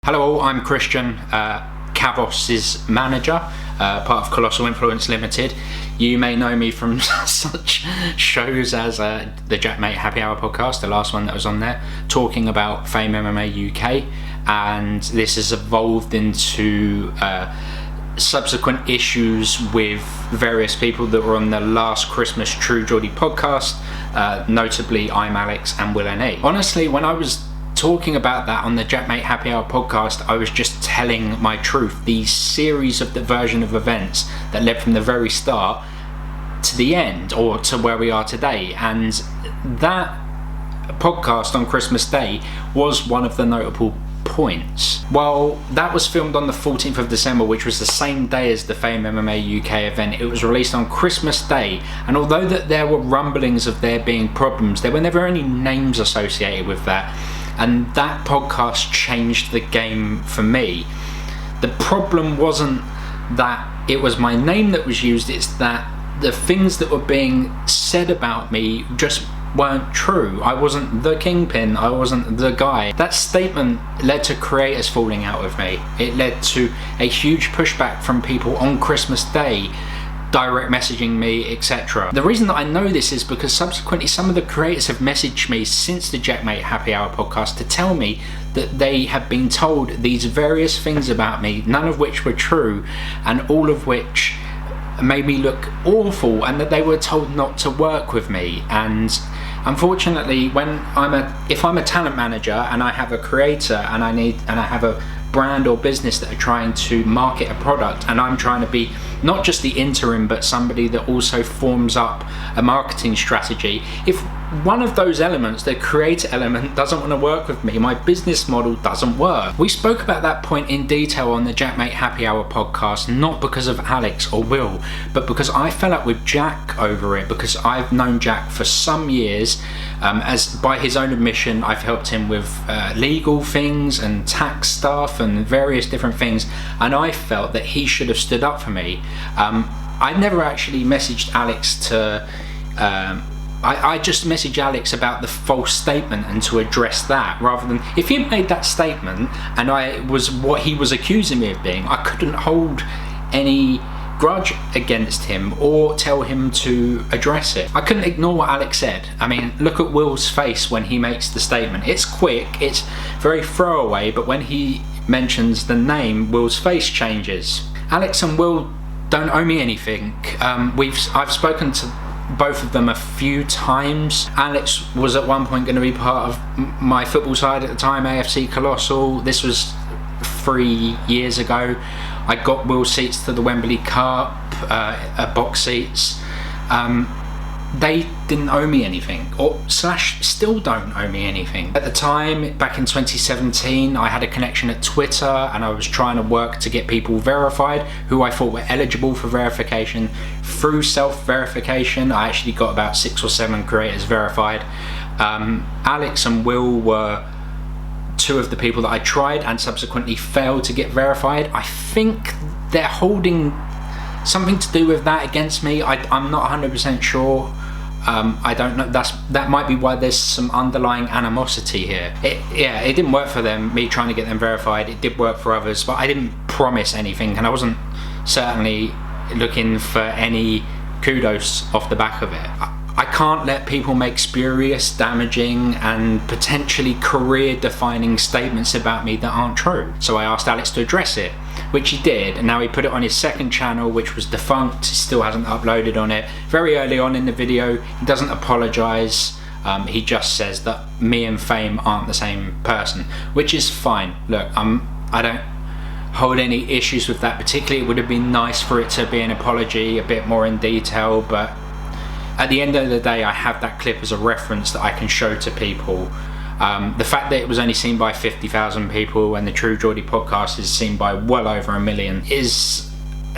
Hello all, I'm Kristian, Kavos' manager, part of Colossal Influence Limited. You may know me from such shows as the Jack Mate Happy Hour podcast, the last one that was on there, talking about Fame MMA UK, and this has evolved into subsequent issues with various people that were on the last Christmas True Geordie podcast, notably Imallexx and willne. Honestly, when I was talking about that on the Jack Mate Happy Hour podcast, I was just telling my truth. These series of the version of events that led from the very start to the end, or to where we are today, and that podcast on Christmas Day was one of the notable points. Well, that was filmed on the 14th of December, which was the same day as the Fame MMA UK event. It was released on Christmas Day, and although that there were rumblings of there being problems, there were never any names associated with that. And that podcast changed the game for me. The problem wasn't that it was my name that was used, it's that the things that were being said about me just weren't true. I wasn't the kingpin, I wasn't the guy. That statement led to creators falling out with me. It led to a huge pushback from people on Christmas Day, direct messaging me, etc. The reason that I know this is because subsequently some of the creators have messaged me since the Jack Mate Happy Hour podcast to tell me that they have been told these various things about me, none of which were true, and all of which made me look awful, and that they were told not to work with me. And unfortunately, if I'm a talent manager and I have a creator and I have a brand or business that are trying to market a product, and I'm trying to be not just the interim but somebody that also forms up a marketing strategy, if one of those elements, the creator element, doesn't want to work with me, my business model doesn't work. We spoke about that point in detail on the Jack Mate Happy Hour podcast, not because of Alex or Will, but because I fell out with Jack over it, because I've known Jack for some years. As by his own admission, I've helped him with legal things and tax stuff and various different things, and I felt that he should have stood up for me. I never actually messaged Alex to I just messaged Alex about the false statement and to address that, rather than if he had made that statement and I was what he was accusing me of being, I couldn't hold any grudge against him or tell him to address it. I couldn't ignore what Alex said. I mean, look at Will's face when he makes the statement. It's quick, it's very throwaway, but when he mentions the name, Will's face changes. Alex and Will don't owe me anything. I've spoken to both of them a few times. Alex was at one point going to be part of my football side at the time, AFC Colossal. This was 3 years ago. I got Will seats to the Wembley Cup, box seats. They didn't owe me anything, or still don't owe me anything. At the time, back in 2017, I had a connection at Twitter and I was trying to work to get people verified who I thought were eligible for verification. Through self-verification, I actually got about 6 or 7 creators verified. Alex and Will were 2 of the people that I tried and subsequently failed to get verified. I think they're holding something to do with that against me. I'm not 100% sure. I don't know. That might be why there's some underlying animosity here. It didn't work for them, me trying to get them verified. It did work for others, but I didn't promise anything, and I wasn't certainly looking for any kudos off the back of it. I can't let people make spurious, damaging and potentially career-defining statements about me that aren't true. So I asked Alex to address it, which he did, and now he put it on his second channel, which was defunct. He still hasn't uploaded on it. Very early on in the video, he doesn't apologise. He just says that me and Fame aren't the same person, which is fine. Look, I don't hold any issues with that particularly. It would have been nice for it to be an apology, a bit more in detail, but at the end of the day, I have that clip as a reference that I can show to people. The fact that it was only seen by 50,000 people and the True Geordie podcast is seen by well over 1 million is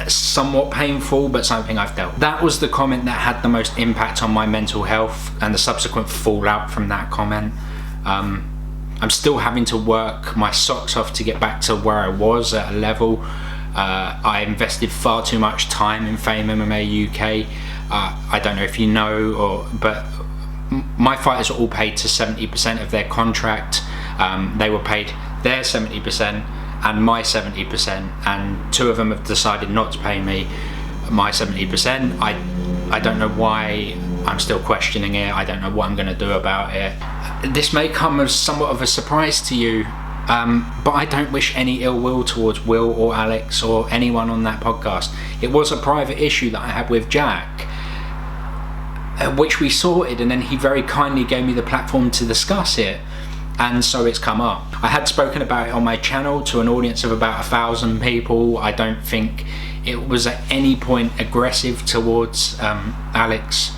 somewhat painful, but something I've dealt with. That was the comment that had the most impact on my mental health, and the subsequent fallout from that comment. I'm still having to work my socks off to get back to where I was at a level. I invested far too much time in Fame MMA UK. I don't know if you know, but my fighters are all paid to 70% of their contract. They were paid their 70% and my 70%, and two of them have decided not to pay me my 70%. I don't know why I'm still questioning it. I don't know what I'm going to do about it. This may come as somewhat of a surprise to you, but I don't wish any ill will towards Will or Alex or anyone on that podcast. It was a private issue that I had with Jack, which we sorted, and then he very kindly gave me the platform to discuss it, and so it's come up. I had spoken about it on my channel to an audience of about 1,000 people. I don't think it was at any point aggressive towards Alex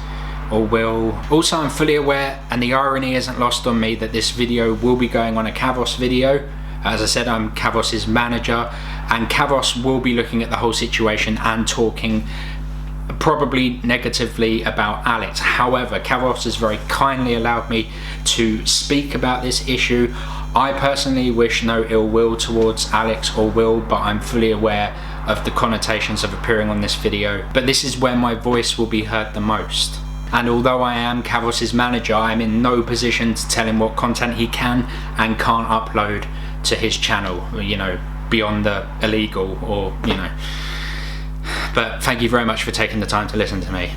or Will. Also, I'm fully aware, and the irony isn't lost on me, that this video will be going on a Kavos video. As I said, I'm Kavos's manager, and Kavos will be looking at the whole situation and talking probably negatively about Alex. However, Kavos has very kindly allowed me to speak about this issue. I personally wish no ill will towards Alex or Will, but I'm fully aware of the connotations of appearing on this video. But this is where my voice will be heard the most. And although I am Kavos's manager, I'm in no position to tell him what content he can and can't upload to his channel, you know, beyond the illegal, or, you know. But thank you very much for taking the time to listen to me.